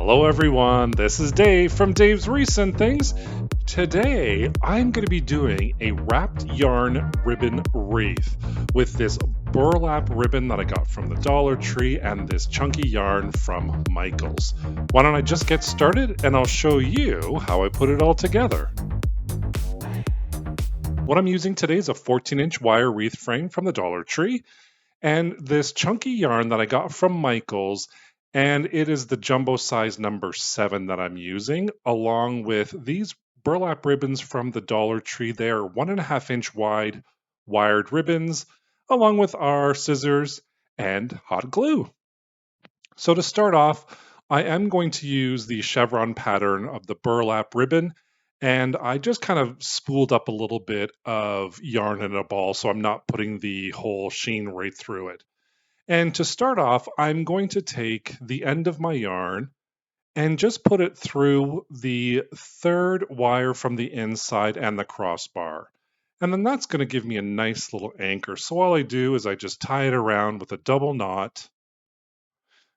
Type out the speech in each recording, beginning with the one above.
Hello everyone, this is Dave from Dave's Recent Things. Today I'm going to be doing a wrapped yarn ribbon wreath with this burlap ribbon that I got from the Dollar Tree and this chunky yarn from Michaels. Why don't I just get started and I'll show you how I put it all together. What I'm using today is a 14-inch wire wreath frame from the Dollar Tree and this chunky yarn that I got from Michaels, and it is the jumbo size number 7 that I'm using, along with these burlap ribbons from the Dollar Tree. They are 1.5-inch wide wired ribbons, along with our scissors and hot glue. So to start off, I am going to use the chevron pattern of the burlap ribbon, and I just kind of spooled up a little bit of yarn in a ball so I'm not putting the whole sheen right through it. And to start off, I'm going to take the end of my yarn and just put it through the third wire from the inside and the crossbar. And then that's going to give me a nice little anchor. So all I do is I just tie it around with a double knot,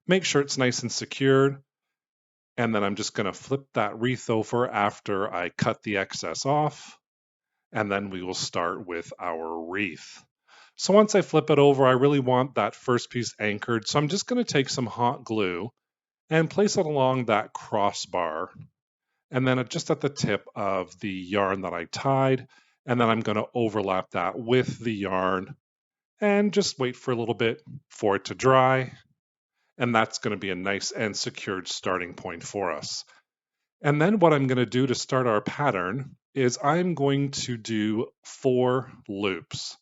make sure it's nice and secured, and then I'm just going to flip that wreath over after I cut the excess off, and then we will start with our wreath. So once I flip it over, I really want that first piece anchored. So I'm just going to take some hot glue and place it along that crossbar. And then just at the tip of the yarn that I tied. And then I'm going to overlap that with the yarn and just wait for a little bit for it to dry. And that's going to be a nice and secured starting point for us. And then what I'm going to do to start our pattern is I'm going to do 4 loops.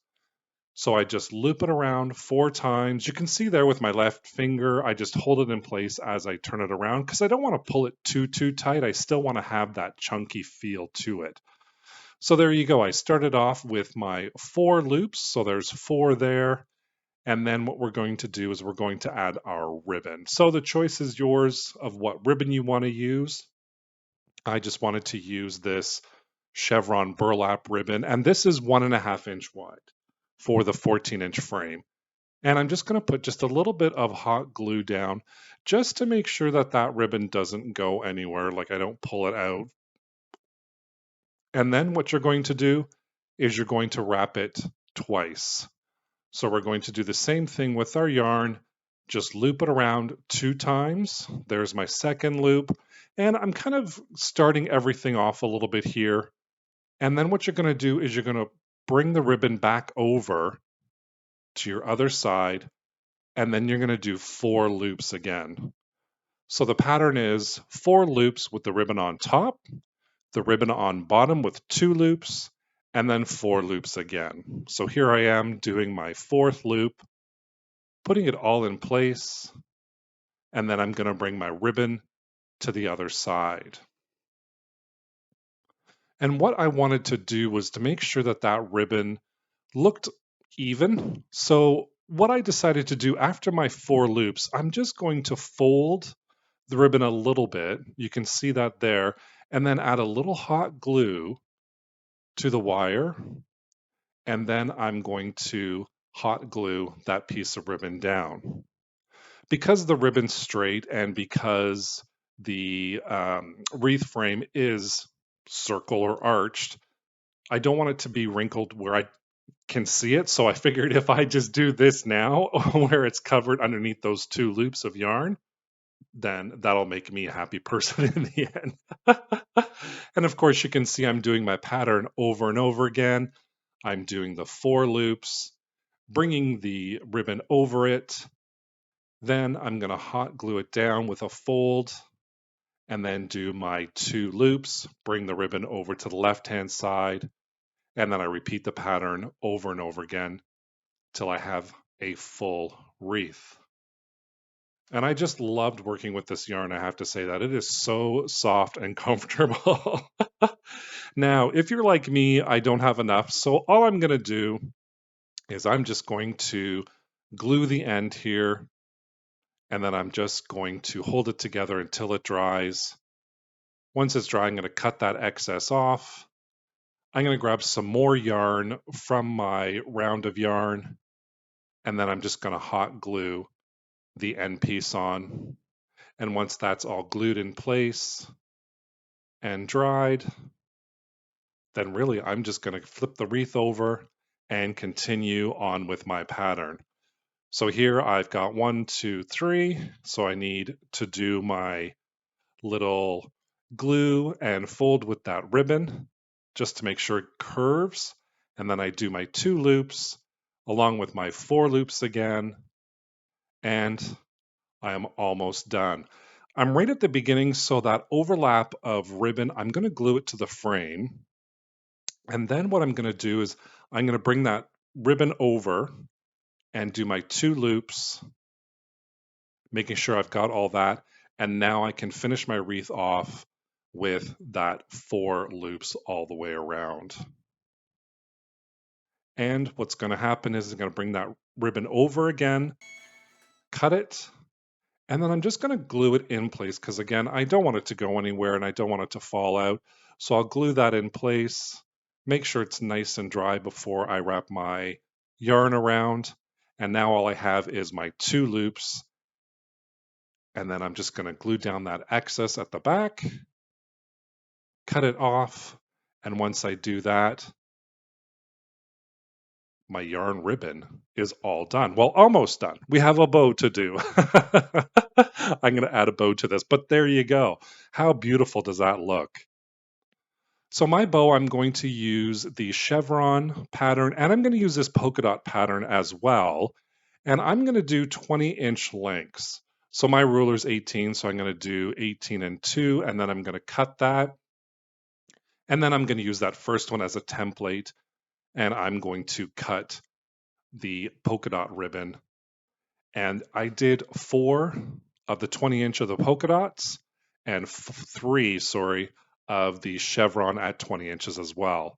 So I just loop it around 4 times. You can see there with my left finger, I just hold it in place as I turn it around because I don't want to pull it too tight. I still want to have that chunky feel to it. So there you go. I started off with my 4 loops. So there's 4 there. And then what we're going to do is we're going to add our ribbon. So the choice is yours of what ribbon you want to use. I just wanted to use this chevron burlap ribbon, and this is 1.5-inch wide for the 14-inch frame. And I'm just going to put just a little bit of hot glue down just to make sure that that ribbon doesn't go anywhere, like I don't pull it out. And then what you're going to do is you're going to wrap it twice. So we're going to do the same thing with our yarn, just loop it around 2 times. There's my second loop. And I'm kind of starting everything off a little bit here. And then what you're going to do is you're going to bring the ribbon back over to your other side, and then you're going to do 4 loops again. So the pattern is 4 loops with the ribbon on top, the ribbon on bottom with 2 loops, and then 4 loops again. So here I am doing my 4th loop, putting it all in place, and then I'm going to bring my ribbon to the other side. And what I wanted to do was to make sure that that ribbon looked even. So what I decided to do after my 4 loops, I'm just going to fold the ribbon a little bit. You can see that there. And then add a little hot glue to the wire. And then I'm going to hot glue that piece of ribbon down. Because the ribbon's straight and because the wreath frame is circle or arched, I don't want it to be wrinkled where I can see it. So I figured if I just do this now where it's covered underneath those 2 loops of yarn, then that'll make me a happy person in the end. And of course, you can see I'm doing my pattern over and over again. I'm doing the 4 loops, bringing the ribbon over it. Then I'm going to hot glue it down with a fold and then do my 2 loops, bring the ribbon over to the left-hand side, and then I repeat the pattern over and over again till I have a full wreath. And I just loved working with this yarn. I have to say that it is so soft and comfortable. Now, if you're like me, I don't have enough. So all I'm going to do is I'm just going to glue the end here. And then I'm just going to hold it together until it dries. Once it's dry, I'm going to cut that excess off. I'm going to grab some more yarn from my round of yarn. And then I'm just going to hot glue the end piece on. And once that's all glued in place and dried, then really I'm just going to flip the wreath over and continue on with my pattern. So here I've got 1, 2, 3. So I need to do my little glue and fold with that ribbon just to make sure it curves. And then I do my 2 loops along with my 4 loops again. And I am almost done. I'm right at the beginning, so that overlap of ribbon, I'm going to glue it to the frame. And then what I'm going to do is I'm going to bring that ribbon over and do my 2 loops, making sure I've got all that. And now I can finish my wreath off with that 4 loops all the way around. And what's going to happen is I'm going to bring that ribbon over again, cut it, and then I'm just going to glue it in place because, again, I don't want it to go anywhere and I don't want it to fall out. So I'll glue that in place, make sure it's nice and dry before I wrap my yarn around. And now all I have is my 2 loops. And then I'm just going to glue down that excess at the back, cut it off. And once I do that, my yarn ribbon is all done. Well, almost done. We have a bow to do. I'm going to add a bow to this, but there you go. How beautiful does that look? So my bow, I'm going to use the chevron pattern, and I'm going to use this polka dot pattern as well. And I'm going to do 20-inch lengths. So my ruler is 18, so I'm going to do 18 and 2, and then I'm going to cut that. And then I'm going to use that first one as a template, and I'm going to cut the polka dot ribbon. And I did 4 of the 20-inch of the polka dots and 3, of the chevron at 20 inches as well.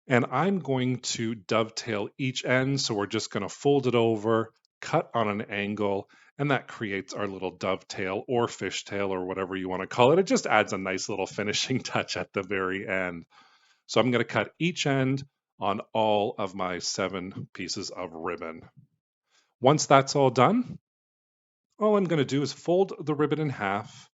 And I'm going to dovetail each end. So we're just going to fold it over, cut on an angle, and that creates our little dovetail or fishtail or whatever you want to call it. It just adds a nice little finishing touch at the very end. So I'm going to cut each end on all of my 7 pieces of ribbon. Once that's all done, all I'm going to do is fold the ribbon in half,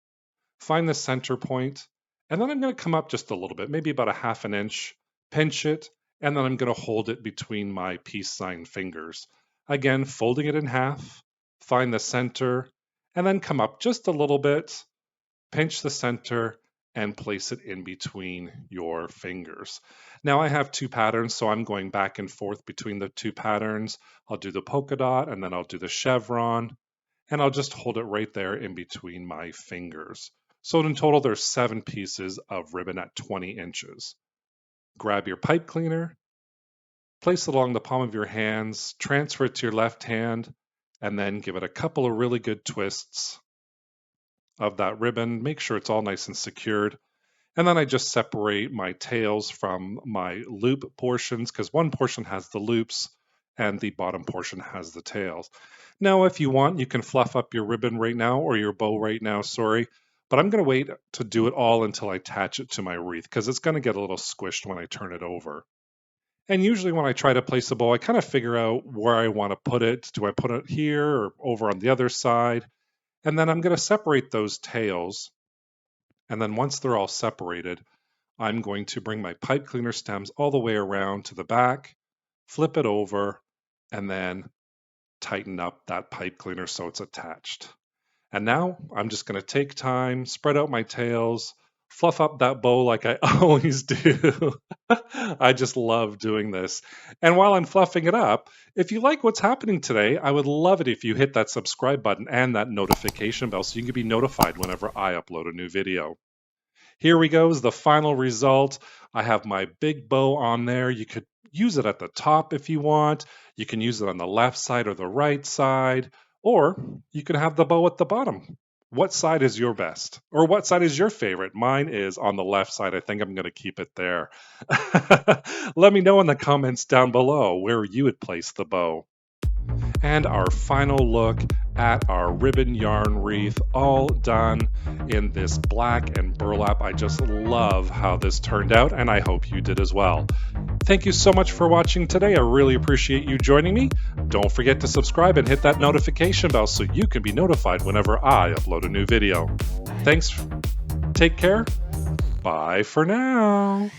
find the center point, and then I'm going to come up just a little bit, maybe about a 1/2 inch, pinch it, and then I'm going to hold it between my peace sign fingers. Again, folding it in half, find the center, and then come up just a little bit, pinch the center, and place it in between your fingers. Now I have 2 patterns, so I'm going back and forth between the 2 patterns. I'll do the polka dot, and then I'll do the chevron, and I'll just hold it right there in between my fingers. So in total, there's 7 pieces of ribbon at 20 inches. Grab your pipe cleaner, place it along the palm of your hands, transfer it to your left hand, and then give it a couple of really good twists of that ribbon. Make sure it's all nice and secured. And then I just separate my tails from my loop portions because one portion has the loops and the bottom portion has the tails. Now, if you want, you can fluff up your ribbon right now or your bow right now, but I'm going to wait to do it all until I attach it to my wreath because it's going to get a little squished when I turn it over. And usually when I try to place a bow, I kind of figure out where I want to put it. Do I put it here or over on the other side? And then I'm going to separate those tails. And then once they're all separated, I'm going to bring my pipe cleaner stems all the way around to the back, flip it over, and then tighten up that pipe cleaner so it's attached. And now I'm just going to take time, spread out my tails, fluff up that bow like I always do. I just love doing this. And while I'm fluffing it up, if you like what's happening today, I would love it if you hit that subscribe button and that notification bell so you can be notified whenever I upload a new video. Here we go, is the final result. I have my big bow on there. You could use it at the top if you want. You can use it on the left side or the right side, or you can have the bow at the bottom. What side is your best? Or what side is your favorite? Mine is on the left side. I think I'm going to keep it there. Let me know in the comments down below where you would place the bow. And our final look at our ribbon yarn wreath, all done in this black and burlap. I just love how this turned out, and I hope you did as well. Thank you so much for watching today. I really appreciate you joining me. Don't forget to subscribe and hit that notification bell so you can be notified whenever I upload a new video. Thanks. Take care. Bye for now.